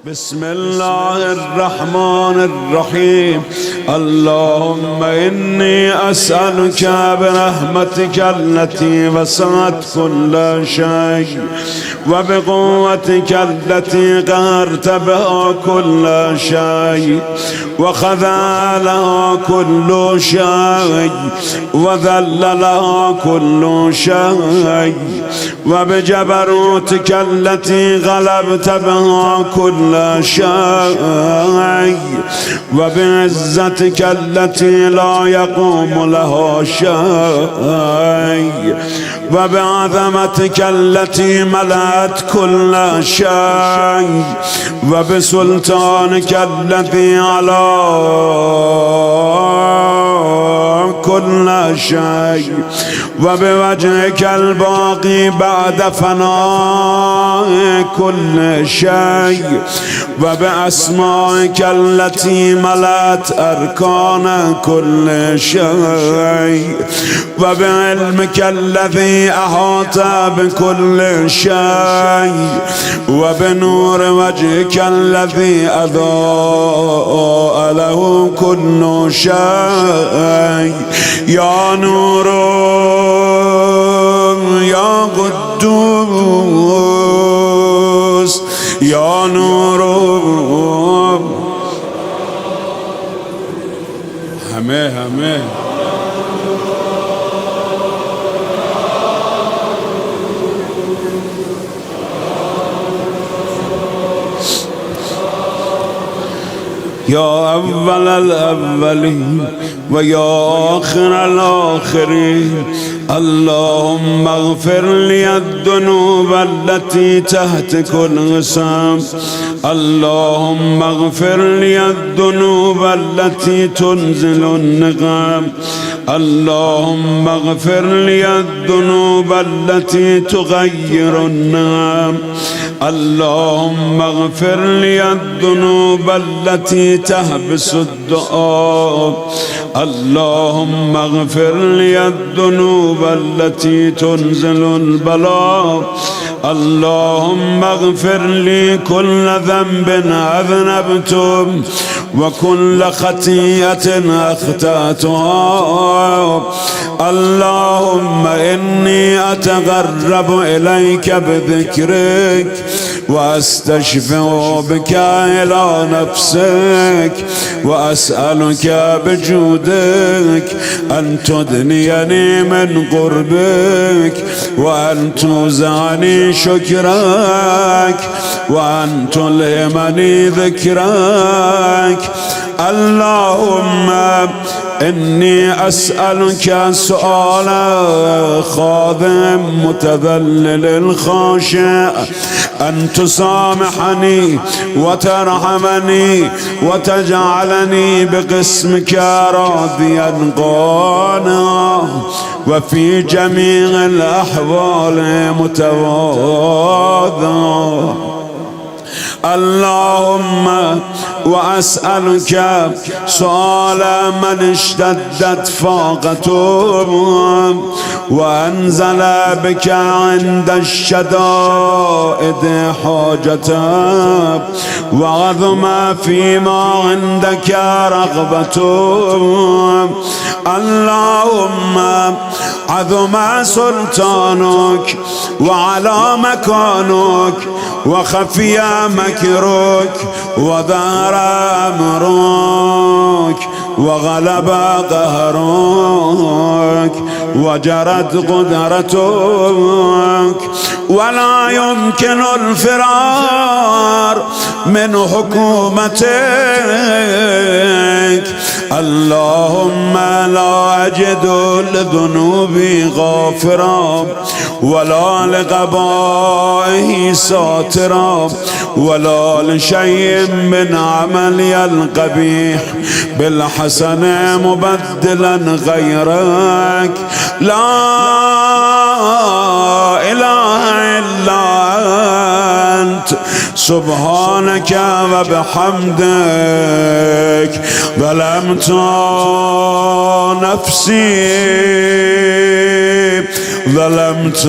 بسم الله الرحمن الرحيم. اللهم إني أسألك برحمتك التي وسعت كل شيء وبقوتك التي قهرت بها كل شيء وخضع لها كل شيء وذل لها كل شيء وبجبروتك التي غلبت بها كل شيء وبعزتك التي لا يقوم لها شيء وبعظمتك التي ملأت كل شيء وبسلطانك الذي على كل شيء وبوجهك الباقي بعد فناء كل شيء وبأسمائك التي ملأت أركان كل شيء وبعلمك الذي أحاط بكل شيء وبنور وجهك الذي أضاء له كل شيء. يا نور يا قدوس يا نور همه يا أول الأولين ويا آخر الآخرين. اللهم اغفر لي الذنوب التي تهتك الغسام. اللهم اغفر لي الذنوب التي تنزل النقام. اللهم اغفر لي الذنوب التي تغير النعم. اللهم اغفر لي الذنوب التي تحبس الدعاء. اللهم اغفر لي الذنوب التي تنزل البلاء. اللهم اغفر لي كل ذنب أذنبته وكل خطيئة أخطأتها. اللهم إني أتقرب إليك بذكرك وأستشفع بك إلى نفسك وأسألك بجودك أن تدنيني من قربك وأن توزعني شكرك وأن تلهمني ذكرك. اللهم إني أسألك سؤال خاضع متذلل خاشع أن تسامحني وترحمني وتجعلني بقسمك راضيا قانعا وفي جميع الأحوال متواضعا. اللهم وأسألك سؤال من اشتدت فاقته وأنزل بك عند الشدائد حاجته وعظم فيما عندك رغبته. اللهم عظم سلطانك وعلى مكانك وخفي مكرك وظهر أمرك وغلب قهرك وجرت قدرتك ولا يمكن الفرار من حكومتك. اللهم لا أجد لذنوبي غافرا ولا لقبائه ساترا ولا لشيء من عملي القبيح بالحسن مبدلا غيرك. لا إله إلا أنت سبحانك وبحمدك ظلمت نفسي ظلمت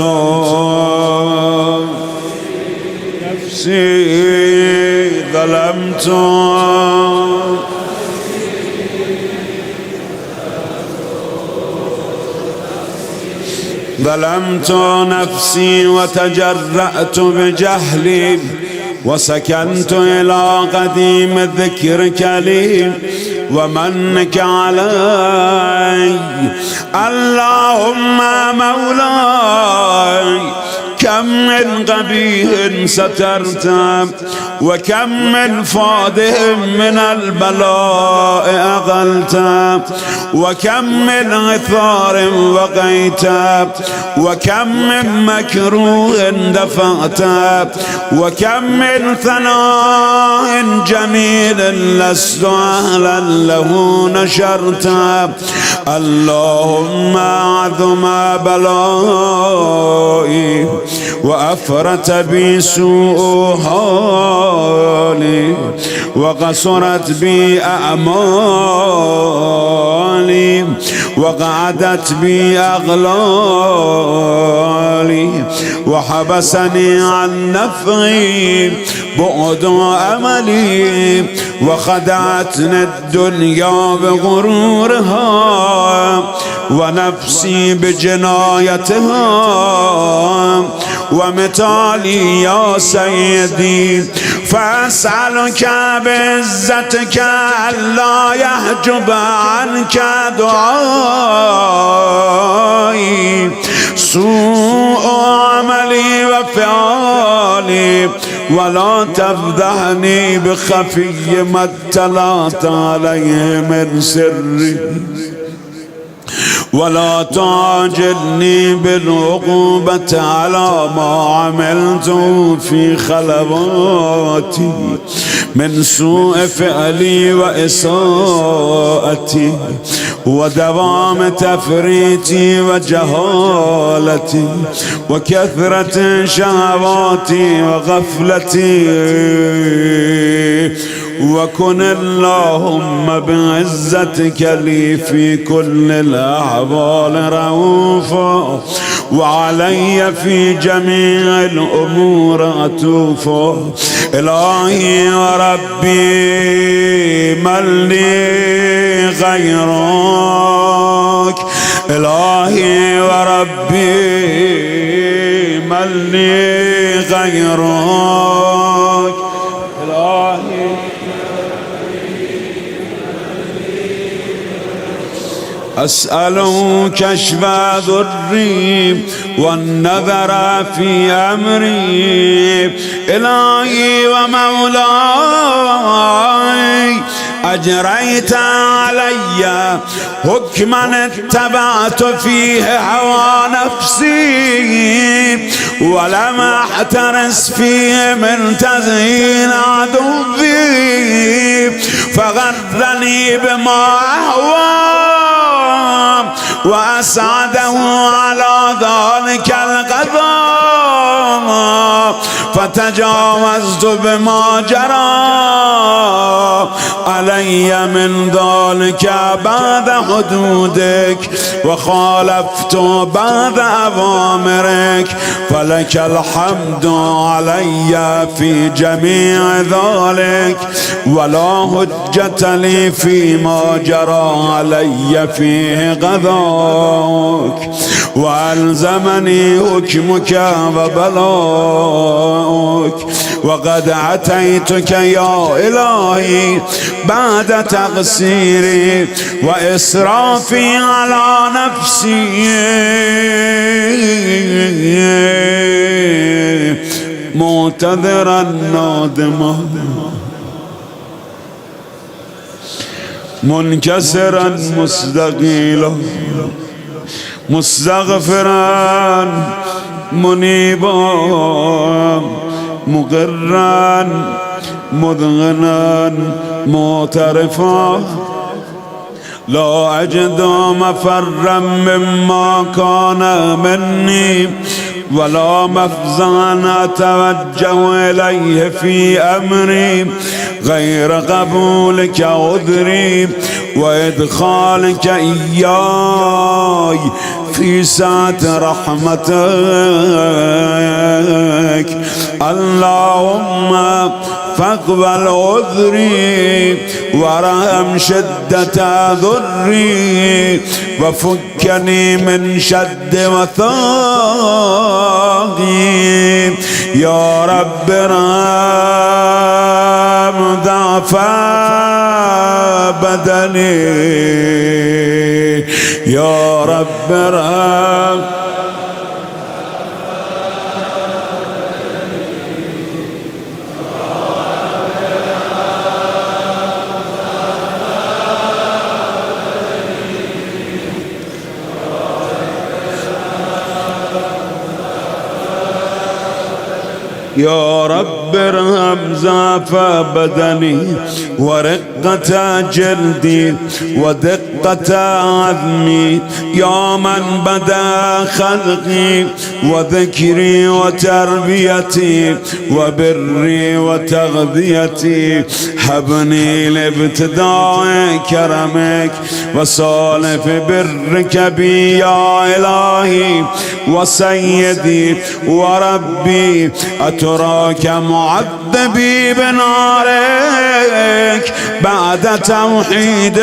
نفسي ظلمت نفسي وتجرأت بجهلي وسكنت إلى قديم ذكرك لي ومنك علي. اللهم مولاي كم من قبيح سترت وكم من فاده من البلاء أغلت وكم من عثار وقيت وكم من مكروه دفعت وكم من ثناء جميل لست أهلا له نشرت. اللهم عظم بلائي وأفرت بي سوء حالي وقصرت بي أعمالي وقعدت بي أغلالي وحبسني عن نفعي بعد أملي وخدعتني الدنيا بغرورها ونفسي بجنايتها ومثالي يا سيدي. فأسألك بعزتك ألا يحجب عنك دعائي سوء عملي وفعالي ولا تفضحني بخفي ما اطلعت عليه من سري ولا تعجلني بالعقوبة على ما عملت في خلواتي من سوء فعلي وإساءتي ودوام تفريطي وجهالتي وكثرة شهواتي وغفلتي. وكن اللهم بعزتك لي في كل الأحوال رؤوفا وعلي في جميع الأمور عطوفا. إلهي وربي من لي غيرك إلهي وربي من لي غيرك إلهي أسأله كشف ضري والنظر في أمري. إلهي ومولاي أجريت علي حكما اتبعت فيه هوى نفسي ولم أحترس فيه من تزيين عدوي فغرني بما أهوى وأسعده على ذلك القضاء فتجاوزت بما جرى علي من ذلك بعد حدودك وخالفت بعد أوامرك فلك الحمد علي في جميع ذلك ولا حجة لي فيما جرى علي فيه قضاك وألزمني حكمك وبلاك. وقد أتيتك يا إلهي بعد تقصيري وإسرافي على نفسي معتذرا نادما منكسرا مستقيلا مستغفرا منيبا مقرا مذغنا معترفا لا أجد مفرا مما كان مني ولا مفزعا أتوجه إليه في أمري غير قبولك عذري وإدخالك إياي في سعة رحمتك. اللهم فاقبل عذري وارحم شدة ضري وفكني من شد وثاقي يا رب ارحم ضعف بدني يا رب ارحم يا رب ارحم ضعف بدني ورقة جلدي ودقة عظمي يا من بدا خلقي وذكري وتربيتي وبري وتغذيتي هبني لابتداء كرمك وصالف برك بي يا إلهي وسيدي وربي أتراك معذبي بنارك بعد توحيدك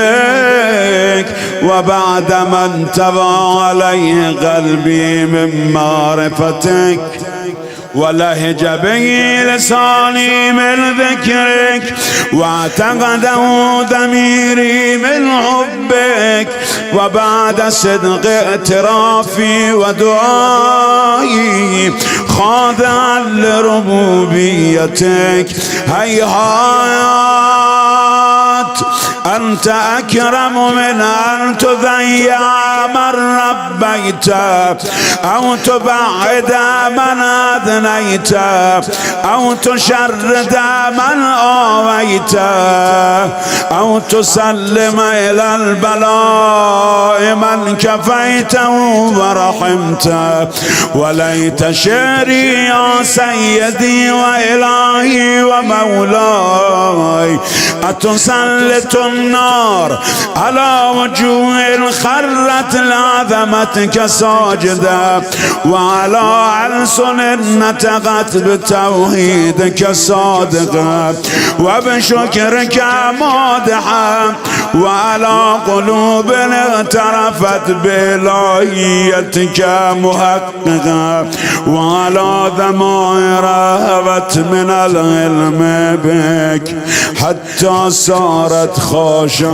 وبعد ما انتبه عليه قلبي من معرفتك ولهج به لساني من ذكرك واعتقده ضميري من حبك وبعد صدق اعترافي ودعائي خاضعا لربوبيتك هيهات أنت أكرم من أن تضيع من ربيت أو تبعد من أذنيت أو تشرد من آويت أو تسلم إلى البلاء من كفيته ورحمت وليت شعري يا سيدي وإلهي ومولاي أتسلط النار على وجوه خرت لعظمتك ساجدة وعلى ألسن نطقت بتوحيدك صادقة وبشكرك مادحة وعلى قلوب اغترفت بإلهيتك محققة وعلى ضمائر هبت من العلم بك حتى صارت خاشعة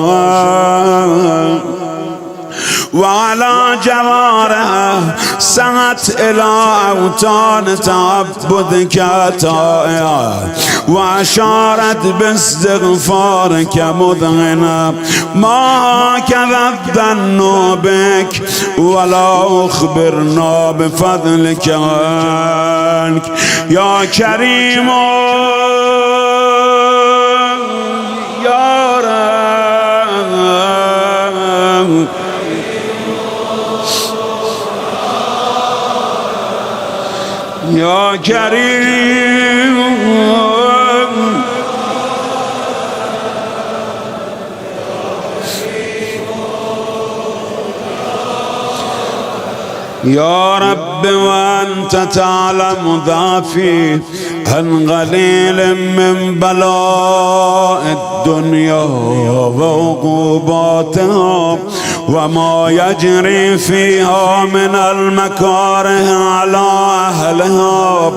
وعلى جوارها سعت إلى أوطان تعبدك طائعة وأشارت باستغفارك مذعنة ما هكذا الظن بك ولا أخبرنا بفضلك عنك يا كريم يا رب يا كريم يا رب وأنت تعلم ضعفي عن قليل من بلاء الدنيا وعقوباتها وما يجري فيها من المكاره على أهلها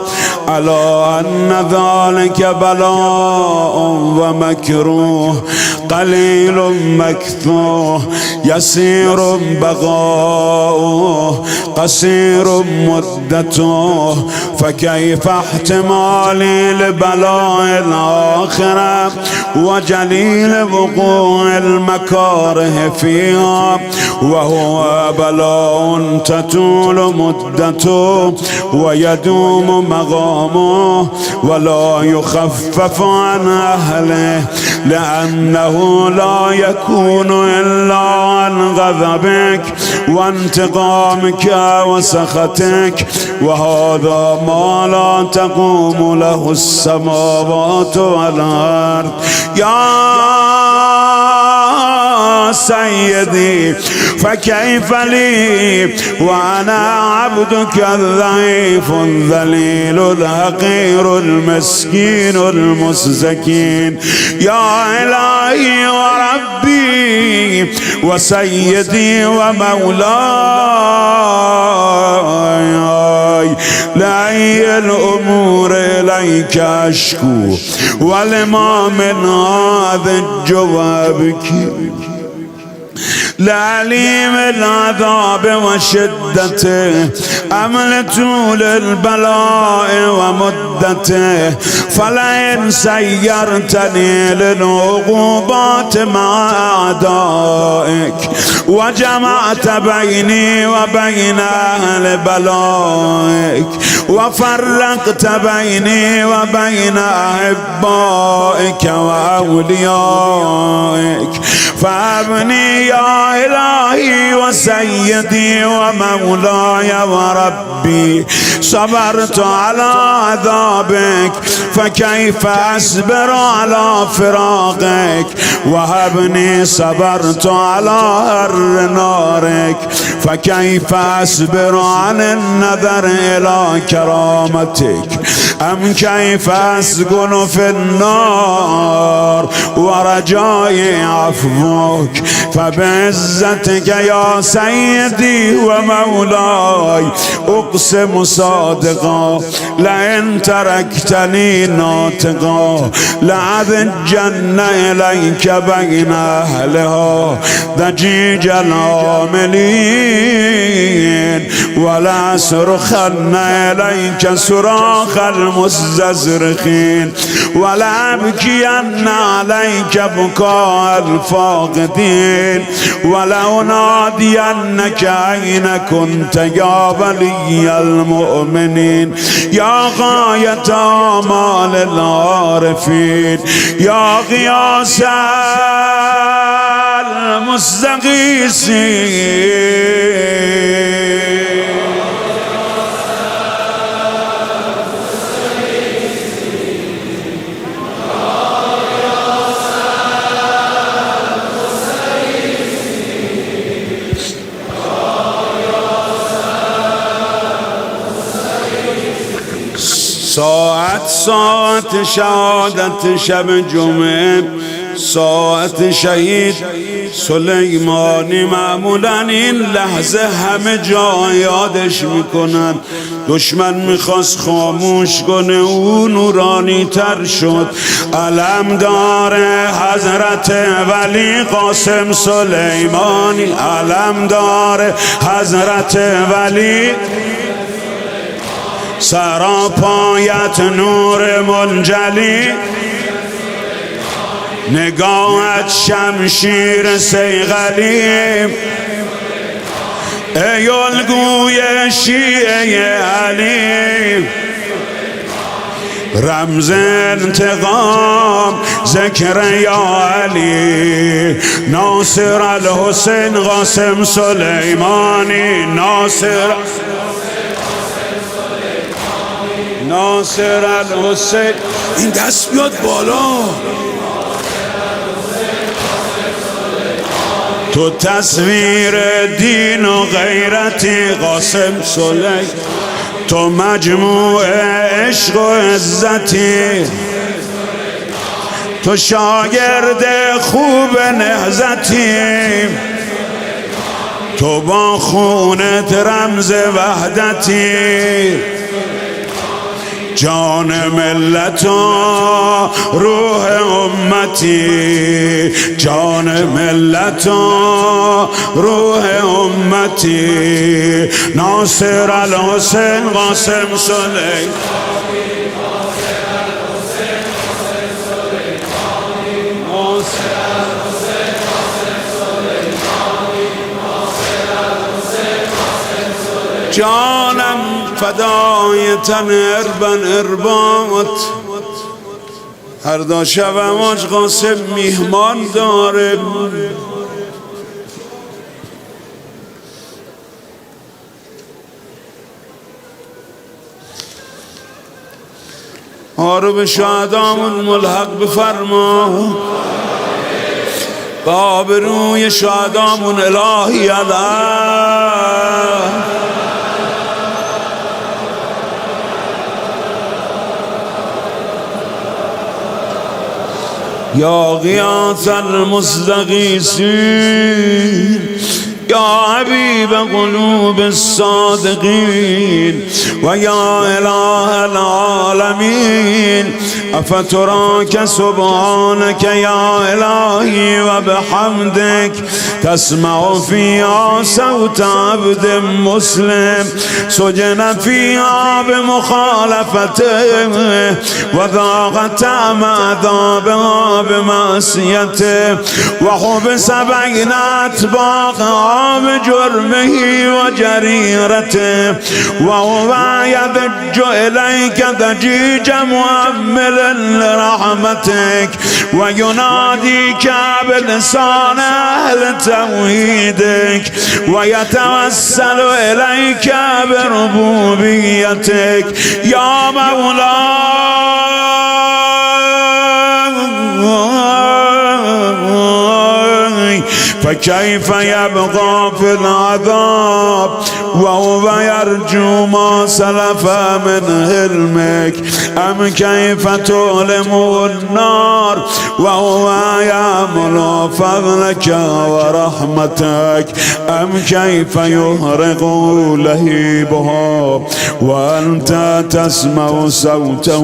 على أن ذلك بلاء ومكروه قليل مكثوه يسير بقاؤه قصير مدته فكيف احتمالي لبلاء الآخرة وجليل وقوع المكاره فيها وهو بلاء تطول مدته ويدوم مقامه ولا يخفف عن أهله لأنه لا يكون إلا عن غضبك وانتقامك وسخطك وهذا ما لا تقوم له السماوات والأرض يا سيدي فكيف لي وأنا عبدك الضعيف الذليل الحقير المسكين المستكين. يا إلهي وربي وسيدي ومولاي لأي الأمور إليك أشكو ولما من هذا الجوابك لعليم العذاب وشدته أمل طول البلاء ومدته فلئن سيرتني للعقوبات مع أعدائك وجمعت بيني وبين أهل بلائك وفرقت بيني وبين أحبائك وأوليائك فابني يا إلهي وسيدي ومولاي وربي. صبرت على عذابك فكيف أصبر على فراقك وهبني. صبرت على هر نارك فكيف أصبر عن النظر إلى كرامتك أم كيف أسكن في النار ورجائي عفوك. فبعزتك يا سيدي ومولاي أقسم صادقا لئن تركتني ناطقا لأذجن إليك بين أهلها ضجيج العاملين ولا صرخن إليك صراخ المستزرخين ولا أبكين عليك بكاء الفاقدين ولا أنادينك أين كنت يا ولي المؤمنين. يا غاية آمال العارفين يا غياث المستغيثين. ساعت شهادت شب جمعه ساعت شهید سلیمانی معمولا این لحظه همه جا یادش میکنن. دشمن میخواست خاموش کنه او نورانی تر شد. علمدار حضرت ولی قاسم سلیمانی علمدار حضرت ولی سراپایت نور منجلی نگاهت شمشیر صیقلی ای الگوی شیعه علی رمز انتقام ذکر یا علی ناصر الحسین قاسم سلیمانی ناصر الحسین. این دست بیاد بالا. تو تصویر دین و غیرتی قاسم سلیمان تو مجموع عشق و عزتی تو شاگرد خوب نهضتی تو با خونت رمز وحدتی جان ملت و روح امتی جان ملت و روح امتی ناصر الحسین قاسم سلیمان جانم فدای تن اربن اربات هر دا شبم آج قاسم میهمان داره. آرو به شهدامون ملحق بفرما. بابروی شادامون الهی الله. یا غیاث المستغیثین یا حبیب قلوب الصادقین و یا اله العالمین افتراک سبحانک یا الهی و بحمدک تسمع فیها صوت عبد مسلم سجن فیها بمخالفته و ذاق طعم عذابها بمعصیته و حبس بین اتباعها بجرمه و جریرته و هو یضج الیک ضجیج مؤمل لرحمتک و ینادیک بلسان اهل توحیدک و یتوسل الیک بربوبیتک یا مولاي فكيف يبقى في العذاب وهو يرجو ما سلف من حلمك أم كيف تؤلم النار وهو يأمل فضلك ورحمتك أم كيف يهرق لهيبها وأنت تسمع صوته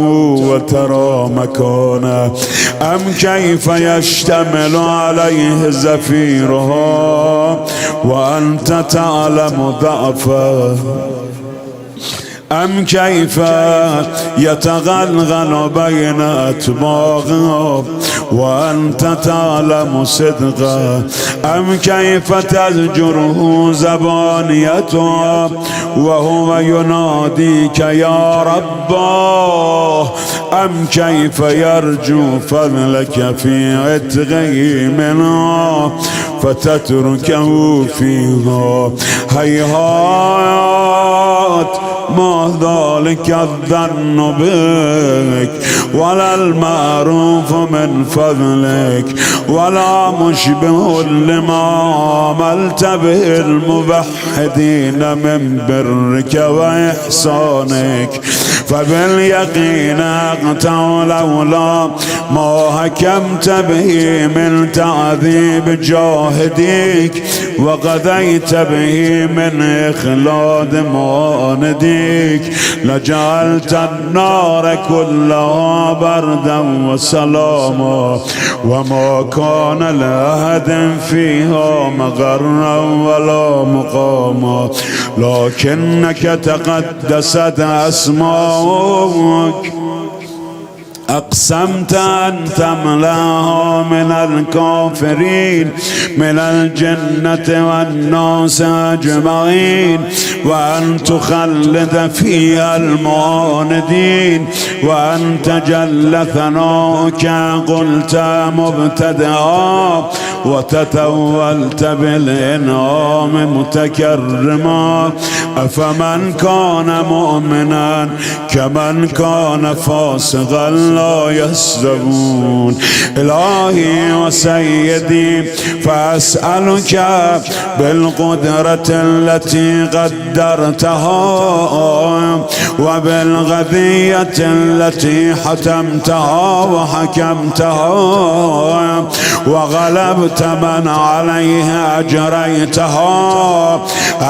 وترى مكانه أم كيف يشتمل عليه زفيرها وأنت تعلم ضعفه أم كيف يتغلغل بين أطباقه وأنت تعلم صدقه أم كيف تزجره زبانيته وهو يناديك يا رباه أم كيف يرجو فضلك في عتقه منها فتتركه فيها هيهات ما ذلك الظن بك ولا المعروف من فضلك ولا مشبه لما عملت به الموحدين من برك وإحسانك فباليقين أقطع لولا ما حكمت به من تعذيب جاهديك وقضيت به من إخلاد معانديك لجعلت النار كلها بردا وسلاما وما كان لأحد فيها مغرا ولا مقاما لكنك تقدست أسماؤك أقسمت أن تملأها من الكافرين من الجنة والناس أجمعين وأن تخلد فيها المعاندين وأن تجل ثناؤك قلت مبتدئا وتتولت بالإنعام متكرما أفمن كان مؤمنا كمن كان فاسقا لا يستوون إلهي وسيدي فأسألك بالقدرة التي قدرتها وبالغذية التي حتمتها وحكمتها وغلبت من عليها أجريتها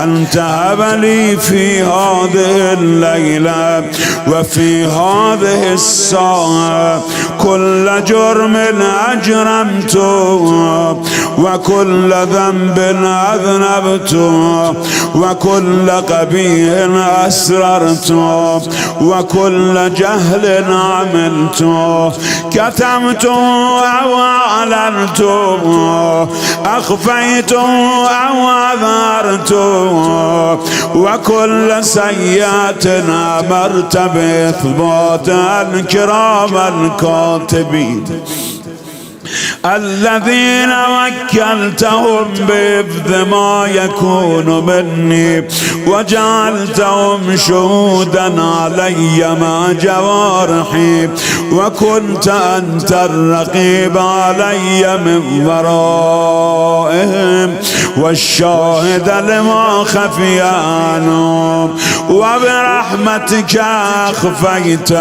أن تهب لي في هذه الليلة وفي هذه الساعة كل جرم أجرمته وكل ذنب أذنبته وكل قبيح أسررته وكل جهل عملته كتمته أو أعلنته أخفيته أو أظهرته وكل سيئة أمرت بإثبات الكرام الكاتبين الذين وكلتهم بحفظ ما يكون مني وجعلتهم شهودا علي مع جوارحي وكنت أنت الرقيب علي من ورائهم والشاهد لما خفي عنهم وبرحمتك أخفيت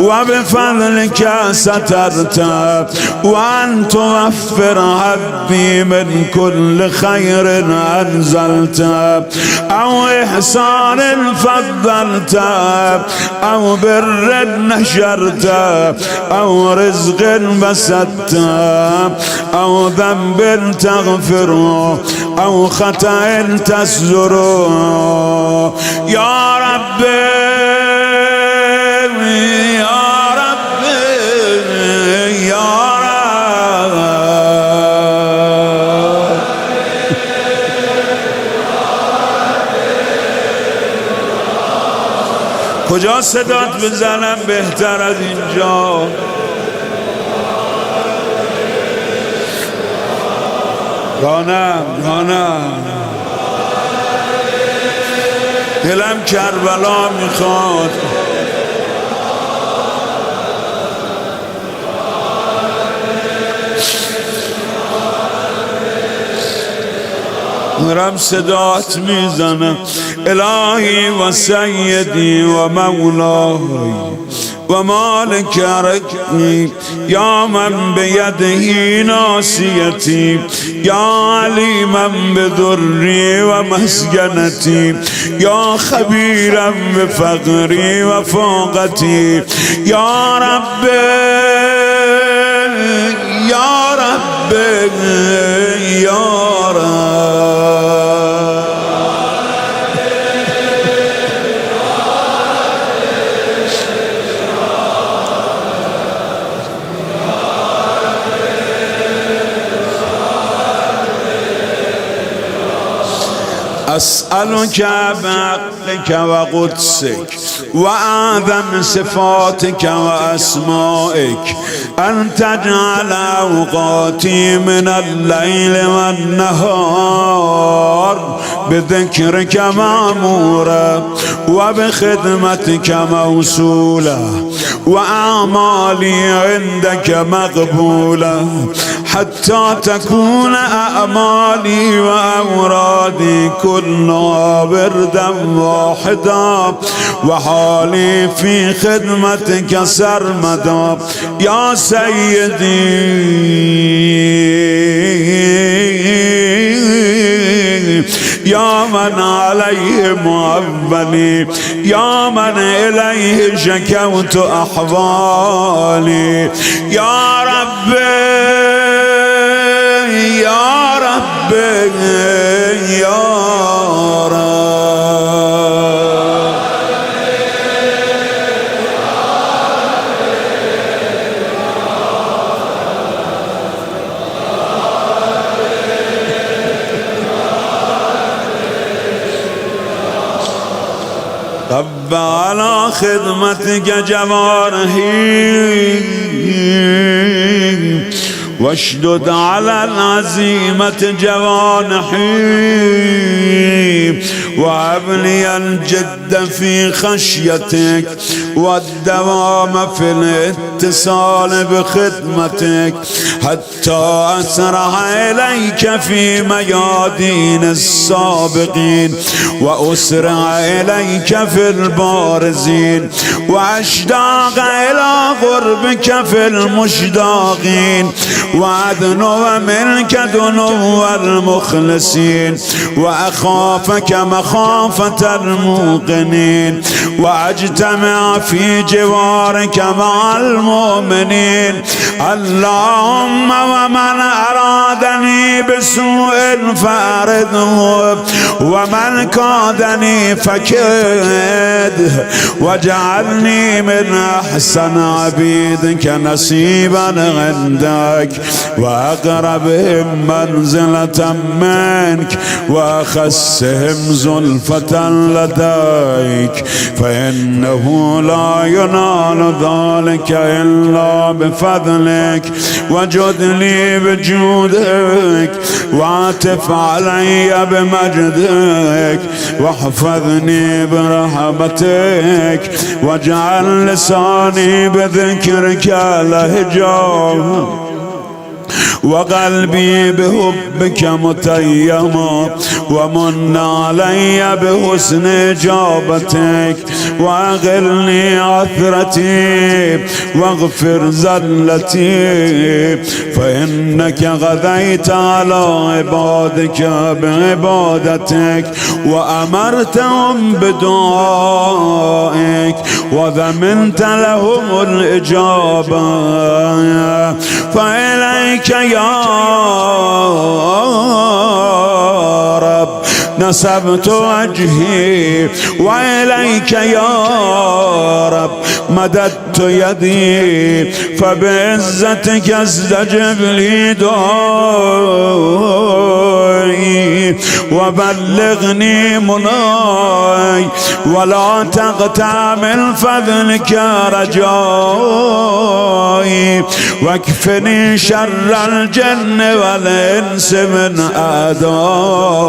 وبفضلك سترت وأن توفر هبي من كل خير أنزلت أو إحسان فضلت أو بر نشرت أو رزق بسطت أو ذنب تغفر أو خطأ تستر يا ربي يا ربي يا رب کجا صدات بزنم بهتر از اینجا؟ جانم دلم کربلا میخواد دارم صدات میزنم الهی و سیدی و مولای و مالک رکنی یا من بیده ناسیتی یا علیما بضری و مسکنتی یا خبیرا بفقری و فاقتی یا رب یا رب یا رب أسألك بعقلك وقدسك وأعظم صفاتك وأسمائك أن تجعل أوقاتي من الليل والنهار بذكرك معمورة وبخدمتك موصولة وأعمالي عندك مقبولة حتى تكون أعمالي وأورادي كلها بردا واحدا وحالي في خدمتك سرمدا يا سيدي يا من عليه مؤولي يا من إليه شكوت أحوالي يا ربي يا ربي يا رب رب على خدمتك جوارحي واشدد على العزيمة جوانحي وهب لي الجد في خشيتك والدوام في الاتصال بخدمتك حتى أسرع إليك في ميادين السابقين وأسرع إليك في البارزين وأشتاق إلى قربك في المشتاقين وأدنو منك دنو المخلصين وأخافك مخافة الموقنين وأجتمع في جوارك مع المؤمنين اللهم ومن أرادني بسوء فأرده ومن كادني فكده واجعلني من أحسن عبيدك نصيبا عندك وأقربهم منزلة منك وأخسهم سلفة لديك فإنه لا ينال ذلك إلا بفضلك وجدني بجودك وعطف علي بمجدك واحفظني برحمتك واجعل لساني بذكرك لهجا وقلبي بحبك متيما ومن علي بحسن إجابتك وأغلني عثرتي واغفر زلتي فإنك غذيت على عبادك بعبادتك وأمرتهم بدعائك وضمنت لهم الإجابة فإليك يا رب نسبت وجهي وإليك يا رب مددت يدي فبعزتك استجب لي دعائي وبلغني مناي ولا تقطع من فضلك رجائي واكفني شر الجن والإنس من أعدائي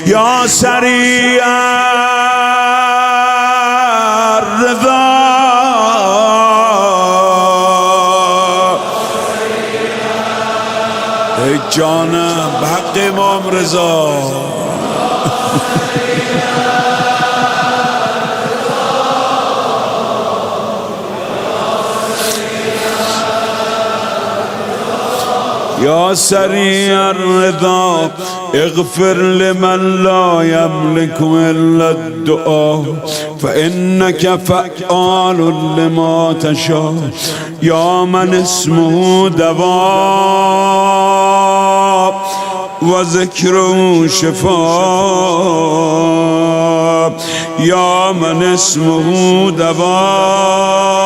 يا سريع الرضا ای جانم بحق امام رضا يا سريع الرضا اغفر لمن لا يملك إلا الدعاء فإنك فعال لما تشاء يا من اسمه دواء وذكره شفاء يا من اسمه دواء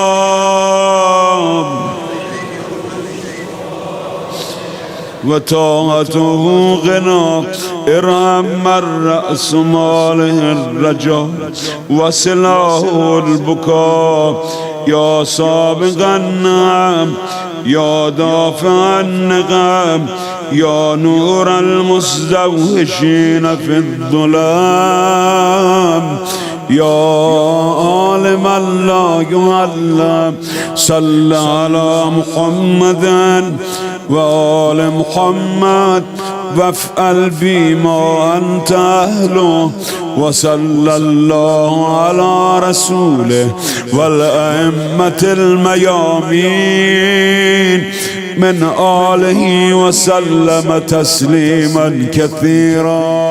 وطاعته غنى ارحم من رأس ماله الرجاء وسلاه البكاء يا سابق النعم يا دافع النقم يا نور المزدوجين في الظلام يا عالم لا يعلم صل على محمد وآل محمد وافعل بما أنت أهله وصلى الله على رسوله والأئمة الميامين من آله وسلم تسليما كثيرا.